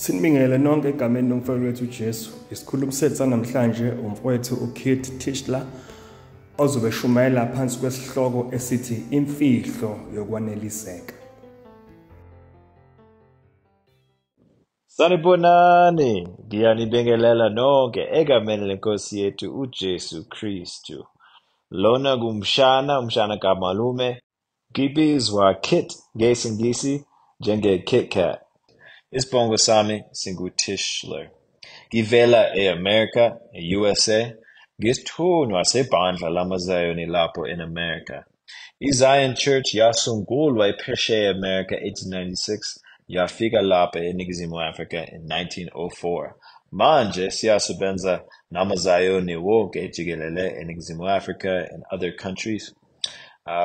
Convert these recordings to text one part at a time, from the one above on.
Sinibingele nonke egameni lomfowethu wethu uJesu. Isikhulumi sethu namhlanje umfowethu uKit Tischler ozobe eshumayela phansi kwesihloko esithi imfihlo yokwaneliseka. Sanibonani, ngiyanibingelela nonke egameni lenkosi yethu uJesu Kristu. Lona umshana kamalume, ngibizwa Kit ngesingisi njenge-Kit Kat. Isibongo sami singuTischler. Ngivela e-America, e-USA, ngisithunywa sebandla lamazayoni lapho in-America. I-Zion Church yasungulwa ephesheya America 1896, yafika lapha eNingizimu Afrika in 1904. Manje siyasebenza namazayoni wonke jikelele eNingizimu Afrika and other countries.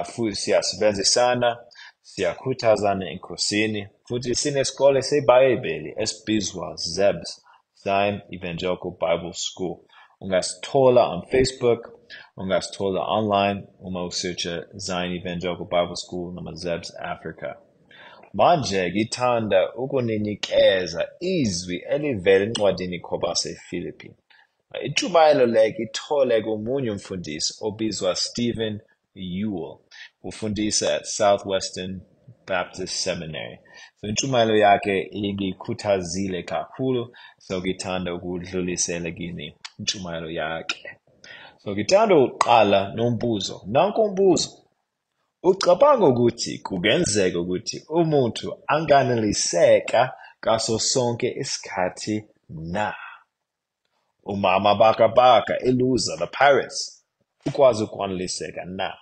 Futhi siyasebenzisana, siyakhuthazana enkosini, futhi sinesikole seBhayibheli esibizwa ZEBS, Zion Evangelical Bible School. Ungasithola on Facebook, ungasithola online uma usearcha Zion Evangelical Bible School noma ZEBS Africa. Manje ngithanda ukuninikeza izwi elivela encwadini kwabaseFilipi. Intshumayelo le ithole komunye umfundisi obizwa Stephen Ewell, ufundisa at Southwestern Baptist Seminary. So intshumayelo yakhe ingikhuthazile kakhulu, so ngithanda ukudlulisela kini intshumayelo yakhe. So ngithanda ukuqala nombuzo. Nanku umbuzo. Ucabanga ukuthi kungenzeka ukuthi umuntu anganeliseka ngaso sonke isikhathi na? Umama Baka eluza the Pirates ukwazi ukwaneliseka na?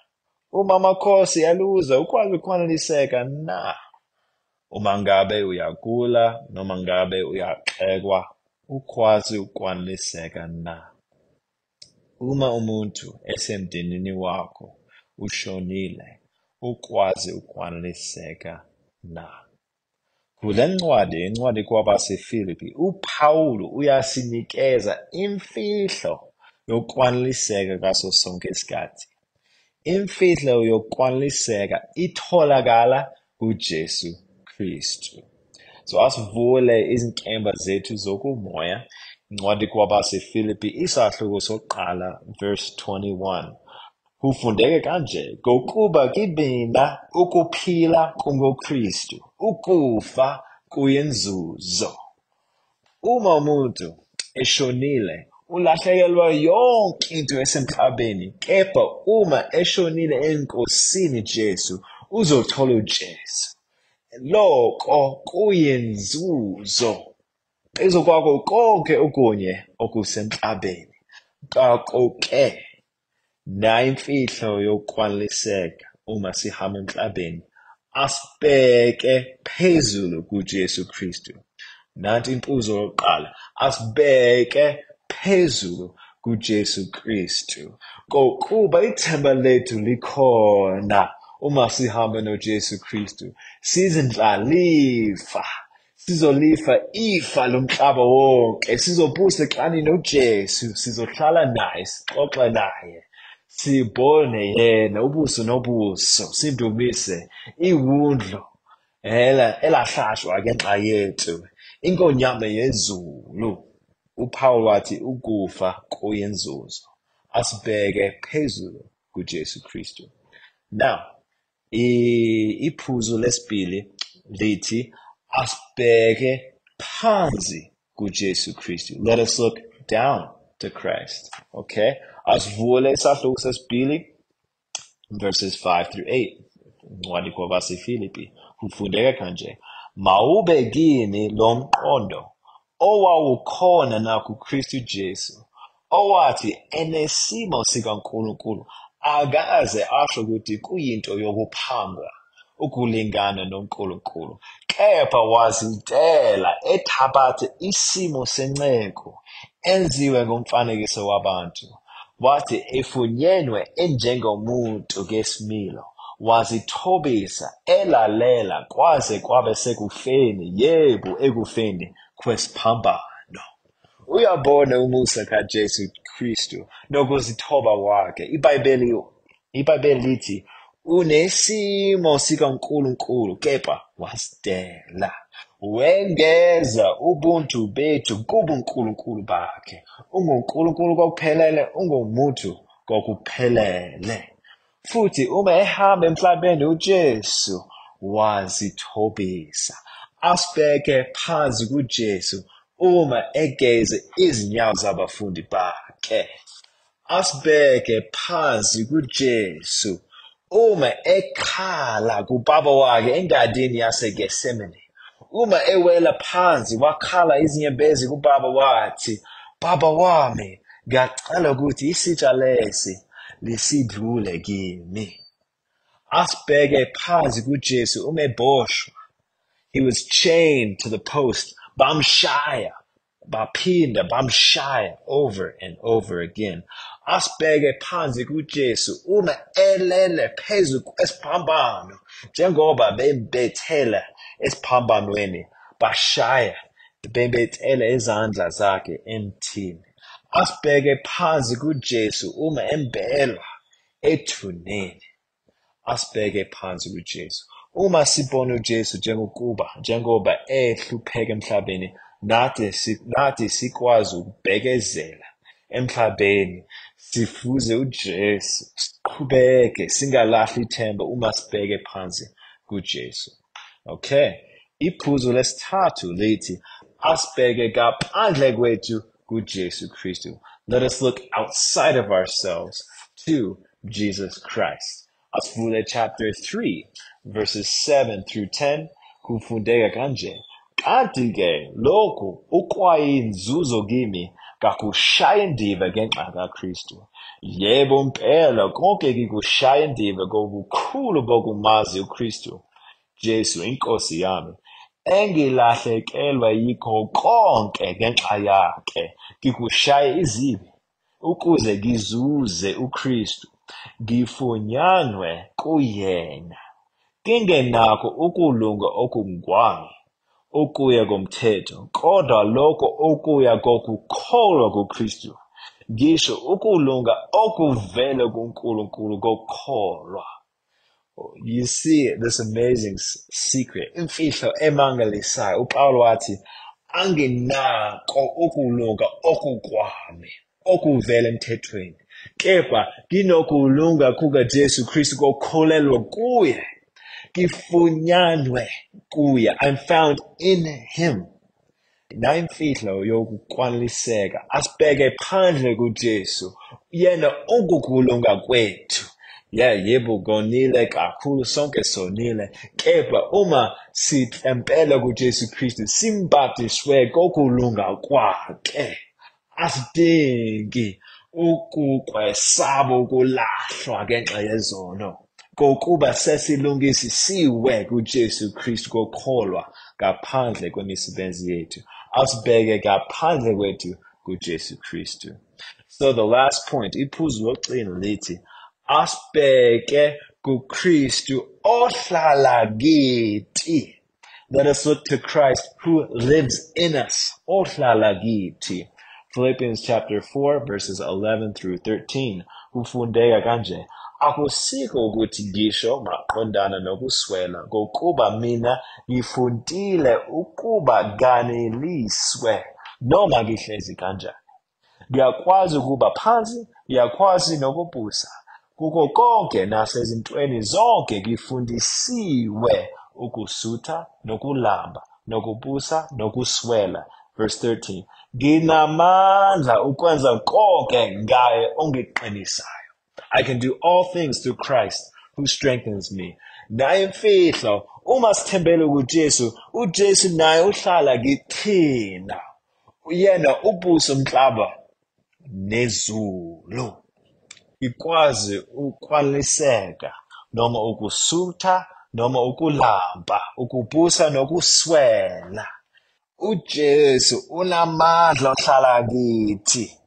Umama Khosi eluza ukwazi ukwaneliseka na? Uma ngabe uyagula noma ngabe uyaxekwa ukwazi ukwaneliseka na? Uma umuntu esemndenini wakho ushonile ukwazi ukwaneliseka na? Kule incwadi kwabaseFilipi, uPawulu uyasinikeza imfihlo yokwaneliseka ngaso sonke isikhathi. Imfihlo yokwaneliseka itholakala kuJesu Kristu. So asivule izinkemba zethu zokumoya, incwadi kwabaseFilipi isahluko sokuqala verse 21. Kufundeke kanje, ngokuba kimina ukuphila kungoKristu, ukufa kuyinzuzo. Uma umuntu eshonile, ulahlekelwa yonke into esemhlabeni, kepha uma eshonile enkosini Jesu, uzothola uJesu. Lokho kuyinzuzo. Phezu kwakho konke okunye okusemhlabeni. Ngakho-ke, nayo imfihlo yokwaneliseka uma sihamba emhlabeni, asibheke phezulu kuJesu Kristu. Nanti impuzo yokuqala, asibheke phezulu kuJesu Kristu. Ngokuba ithemba lethu likhona uma sihamba noJesu Kristu. Sizindlalifa, sizolifa ifa lomhlaba wonke, sizobusa xani noJesu, sizohlala naye, sixoxe naye. Sibone yena ubuso nobuso, sidumise iwundlo elahlashwa ngenxa yethu, inkonyama yezulu. uPawulu wathi ukufa kuyinzuzo. Asibheke phezulu kuJesu Kristu. Now, iphuzu lesibili lithi asibheke phansi kuJesu Kristu. Let us look down to Christ. Okay? Asivule isahluko sesibili verses 5 through 8. Incwadi kwabaseFilipi. Kufundeka kanje. Mawube kini lo mqondo owawukhona nakho Kristu Jesu, owathi enesimo sikaNkulunkulu akaze asho ukuthi kuyinto yokuphanga ukulingana noNkulunkulu, kepha wazintela ethabathe isimo senceku enziwe ngomfanekiso wabantu. Wathi efunyenwe enjengomuntu ngesimilo, wazithobisa elalela kwaze kwabe sekufeni, yebo ekufeni kwesiphambano. Uyabona umusa kaJesu Kristu nokuzithoba kwakhe. iBhayibheli lithi unesimo sikaNkulunkulu kepha wasitela. wengeza ubuntu bethu kubunkulunkulu bakhe. UnguNkulunkulu kokuphelele, ungumuntu kokuphelele. Futhi uma ehamba emhlabeni uJesu wazithobisa. Asibheke phansi kuJesu uma egeze izinyawo zabafundi bakhe. Asibheke phansi kuJesu uma ekhala kubaba wakhe engadini yaseGetsemane. Uma ewela phansi wakhala izinyembezi kubaba wathi, Baba wami, ngiyacela ukuthi isitsha lesi lisidlule kimi. Asibheke phansi kuJesu uma eboshwa. He was chained to the post. Bamshaya. Baphinda bamshaya over and over again. Asibheke phansi kuJesu uma elele phezu kwesiphambano. Njengoba bembethela esiphambanweni, bashaya, bembethela izandla zakhe emthini. Asibheke phansi kuJesu uma embelwa ethuneni. Asibheke phansi kuJesu. Uma sibona uJesu njengoba ehlupheka emhlabeni, nathi sikwazi ukubhekezela emhlabeni, sifuze uJesu, siqhubeke, singalahli ithemba uma sibheke phansi kuJesu. Okay. Iphuzu lesithathu lithi, asibheke ngaphandle kwethu kuJesu Kristu. Let us look outside of ourselves to Jesus Christ. Asivule chapter 3, verses 7 through 10, kufundeka kanje. Kanti-ke lokhu okwayinzuzo kimi kakushaya indiva ngenxa kaKristu. Yebo mpela konke kikushaya indiva kobukhulu bokumazi uKristu Jesu inkosi yami, engilahlekelwa yikho konke ngenxa yakhe. Ngikushaya izibi ukuze ngizuze uKristu, ngifunyanwe kuyena. Kingenakho ukulunga okungwami okuya komthetho, kodwa lokho okuya kokukholwa kuKristu. Ngisho ukulunga okuvela kuNkulunkulu kokukholwa. You see this amazing secret. Imfihlo emangalisayo. uPawulu wathi, anginako ukulunga okukwami, okuvela emthethweni. Kepha nginokulunga kukaJesu Kristu kokukholelwa kuye. Ngifunyanwe kuye. I'm found in him. Na imfihlo yokukwaneliseka. Asibheke phandle kuJesu. Yena ukukulunga kwethu. Yebo konile kakhulu, sonke sonile. Kepha uma sithempela kuJesu Kristu, simbaptiswe kokulunga kwakhe. Asidingi ukukwesaba ukulahlwa ngenxa yezono. Kokuba sesilungisisiwe kuJesu Kristu kokholwa ngaphandle kwemisebenzi yethu. Asibheke ngaphandle kwethu kuJesu Kristu. So the last point, iphuzu lokugcina lithi, asibheke kuKristu ohlala kithi. Let us look to Christ who lives in us. Ohlala kithi. Philippians chapter 4, verses 11 through 13. Kufundeka kanje. Akusikho ukuthi ngisho maqondana nokuswela, ngokuba mina ngifundile ukuba ganeliswe noma ngihlezi kanjani. Ngiyakwazi ukuba phansi, ngiyakwazi nokubusa. Kuko konke nasezintweni zonke ngifundisiwe ukusutha nokulamba, nokubusa nokuswela. Verse 13. Nginamandla ukwenza konke ngaye ongiqinisayo. I can do all things through Christ who strengthens me. Naye imfihlo, uma sithembele kuJesu, uJesu naye uhlala kithina. Yena ubuso umhlaba nezulu. Ikwazi ukwaneliseka noma ukusutha noma ukulamba, ukubusa nokuswela. uJesu unamandla ohlala kithi.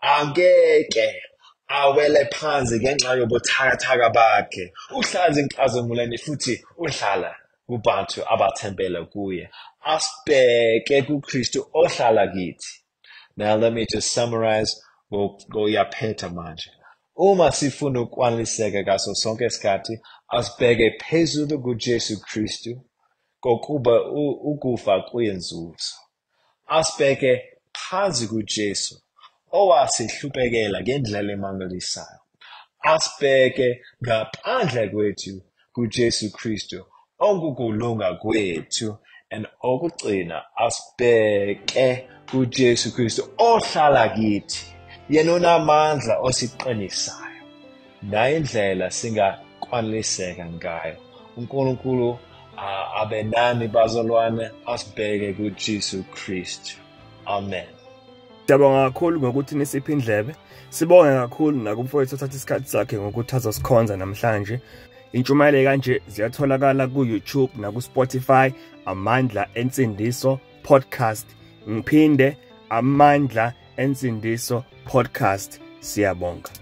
Angeke awele phansi ngenxa yobuthakathaka bakhe. Uhlala enkazimulweni futhi uhlala kubantu abathembele kuye. Asibheke kuKristu ohlala kithi. Now let me just summarize ngoyaphetha manje. Uma sifuna ukwaneliseka ngaso sonke isikhathi, asibheke phezulu kuJesu Kristu. kokuba ukufa kuyinzuzo. Asibheke phansi kuJesu owasihluphekela ngendlela emangalisayo. Asibheke ngaphandle kwethu kuJesu Kristu ongukulunga kwethu, and okugcina asibheke kuJesu Kristu ohlala kithi, yena unamandla osiqinisayo. Nayo indlela singakwaneliseka ngayo. uNkulunkulu abe nani bazalwane, asibheke kuJesu Kristu. Amen. Siyabonga kakhulu ngokuthi nisiphe indlebe. Sibonge kakhulu nakumfowethu othatha isikhathi sakhe ngokuthi azosikhonza namhlanje. Intshumayelo kanje ziyatholakala ku-YouTube naku-Spotify, Amandla Ensindiso Podcast. Ngiphinde, Amandla Ensindiso Podcast. Siyabonga.